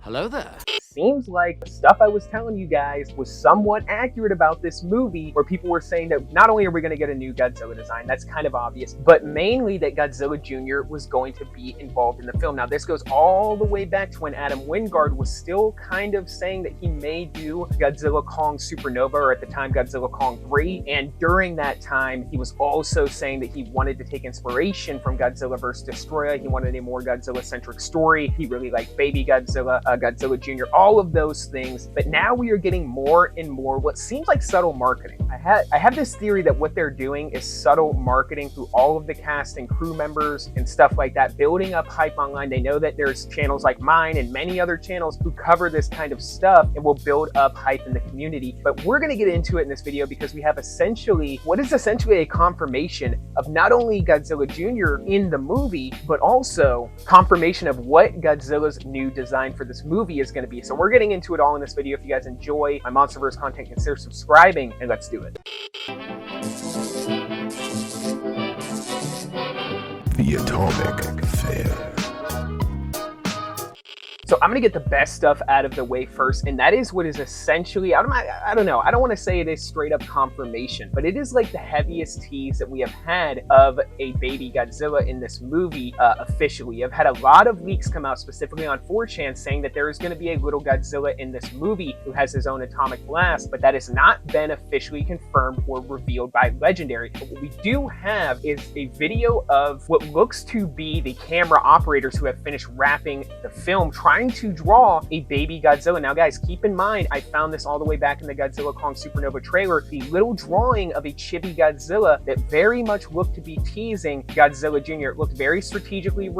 Hello there. Seems like the stuff I was telling you guys was somewhat accurate about this movie, where people were saying that not only are we going to get a new Godzilla design, that's kind of obvious, but mainly that Godzilla Jr. was going to be involved in the film. Now, this goes all the way back to when Adam Wingard was still kind of saying that he may do Godzilla Kong Supernova, or at the time Godzilla Kong 3, and during that time, he was also saying that he wanted to take inspiration from Godzilla vs. Destroyer. He wanted a more Godzilla-centric story. He really liked Baby Godzilla, Godzilla Jr., all of those things. But now we are getting more and more what seems like subtle marketing. I have this theory that what they're doing is subtle marketing through all of the cast and crew members and stuff like that, building up hype online. They know that there's channels like mine and many other channels who cover this kind of stuff and will build up hype in the community. But we're going to get into it in this video because we have what is essentially a confirmation of not only Godzilla Jr. in the movie, but also confirmation of what Godzilla's new design for this movie is going to be. So we're getting into it all in this video. If you guys enjoy my MonsterVerse content, consider subscribing, and let's do it. The Atomic Fair. So I'm going to get the best stuff out of the way first, and that is what is essentially, I don't know, I don't want to say it is straight up confirmation, but it is like the heaviest tease that we have had of a baby Godzilla in this movie officially. I've had a lot of leaks come out specifically on 4chan saying that there is going to be a little Godzilla in this movie who has his own atomic blast, but that has not been officially confirmed or revealed by Legendary. But what we do have is a video of what looks to be the camera operators who have finished wrapping the film, trying to draw a baby Godzilla. Now guys, keep in mind, I found this all the way back in the Godzilla Kong Supernova trailer, the little drawing of a chibi Godzilla that very much looked to be teasing Godzilla Jr. It looked very strategically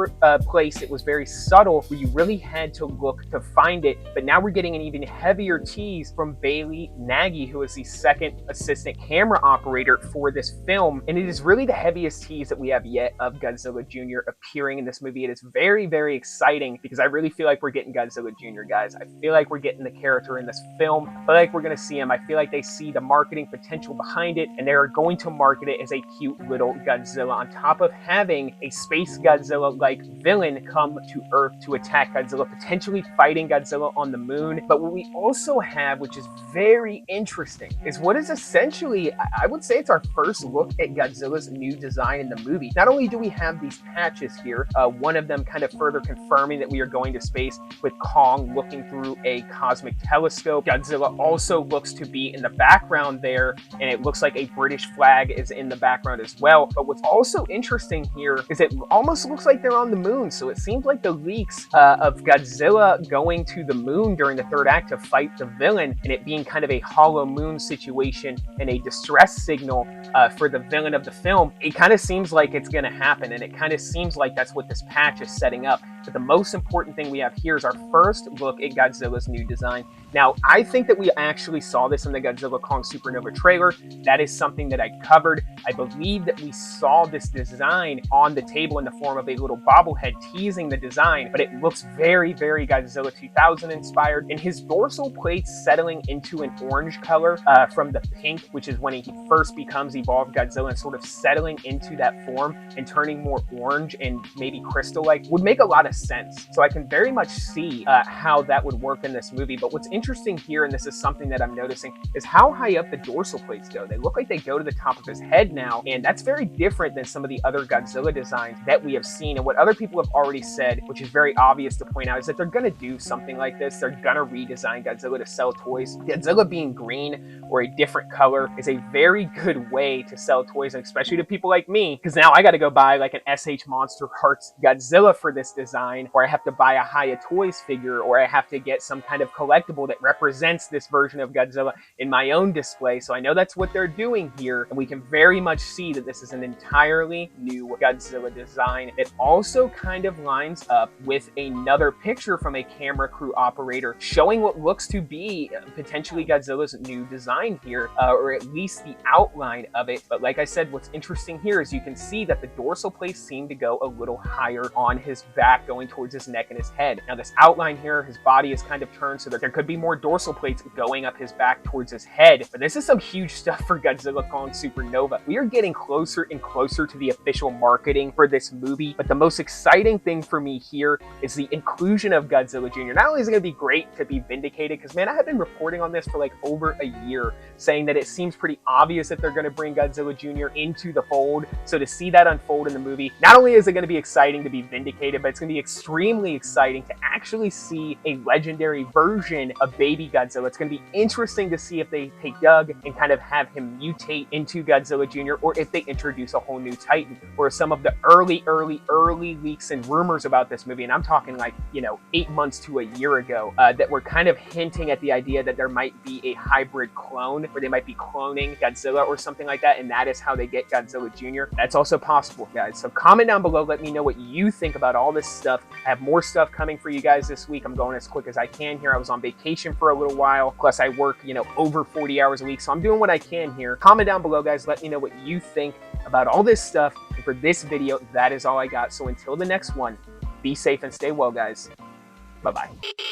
placed. It was very subtle, where you really had to look to find it. But now we're getting an even heavier tease from Bailey Nagy, who is the second assistant camera operator for this film. And it is really the heaviest tease that we have yet of Godzilla Jr. appearing in this movie. It is very, very exciting because I really feel like we're getting Godzilla Jr., guys. I feel like we're getting the character in this film. I feel like we're going to see him. I feel like they see the marketing potential behind it, and they're going to market it as a cute little Godzilla, on top of having a space Godzilla-like villain come to Earth to attack Godzilla, potentially fighting Godzilla on the moon. But what we also have, which is very interesting, is what is essentially, I would say it's our first look at Godzilla's new design in the movie. Not only do we have these patches here, one of them kind of further confirming that we are going to space with Kong looking through a cosmic telescope. Godzilla also looks to be in the background there, and it looks like a British flag is in the background as well. But what's also interesting here is it almost looks like they're on the moon. So it seems like the leaks of Godzilla going to the moon during the third act to fight the villain, and it being kind of a hollow moon situation and a distress signal for the villain of the film, it kind of seems like it's going to happen, and it kind of seems like that's what this patch is setting up. But the most important thing we have here is our first look at Godzilla's new design. Now, I think that we actually saw this in the Godzilla Kong Supernova trailer. That is something that I covered. I believe that we saw this design on the table in the form of a little bobblehead teasing the design, but it looks very, very Godzilla 2000 inspired, and his dorsal plates settling into an orange color from the pink, which is when he first becomes evolved Godzilla, and sort of settling into that form and turning more orange and maybe crystal-like would make a lot of sense. So I can very much see how that would work in this movie. But what's interesting here, and this is something that I'm noticing, is how high up the dorsal plates go. They look like they go to the top of his head now, and that's very different than some of the other Godzilla designs that we have seen. And what other people have already said, which is very obvious to point out, is that they're going to do something like this. They're going to redesign Godzilla to sell toys. Godzilla being green or a different color is a very good way to sell toys, and especially to people like me, because now I got to go buy like an SH Monster Hearts Godzilla for this design, or I have to buy a Hiya Toys figure, or I have to get some kind of collectible that represents this version of Godzilla in my own display. So I know that's what they're doing here, and we can very much see that this is an entirely new Godzilla design. It also kind of lines up with another picture from a camera crew operator showing what looks to be potentially Godzilla's new design here, or at least the outline of it. But like I said, what's interesting here is you can see that the dorsal plates seem to go a little higher on his back going towards his neck and his head. Now this outline here, his body is kind of turned so that there could be more dorsal plates going up his back towards his head. But this is some huge stuff for Godzilla Kong Supernova. We are getting closer and closer to the official marketing for this movie, but the most exciting thing for me here is the inclusion of Godzilla Jr. Not only is it going to be great to be vindicated, because man, I have been reporting on this for like over a year, saying that it seems pretty obvious that they're going to bring Godzilla Jr. into the fold. So to see that unfold in the movie, not only is it going to be exciting to be vindicated, but it's going to be extremely exciting to actually see a legendary version of baby Godzilla. It's going to be interesting to see if they take Doug and kind of have him mutate into Godzilla Jr., or if they introduce a whole new Titan, or some of the early leaks and rumors about this movie, and I'm talking like, 8 months to a year ago, that were kind of hinting at the idea that there might be a hybrid clone, where they might be cloning Godzilla or something like that, and that is how they get Godzilla Jr. That's also possible, guys. So comment down below, let me know what you think about all this stuff. I have more stuff coming for you guys this week. I'm going as quick as I can here. I was on vacation for a little while, plus I work, over 40 hours a week, so I'm doing what I can here. Comment down below, guys. Let me know what you think about all this stuff. And for this video, that is all I got. So until the next one, be safe and stay well, guys. Bye-bye.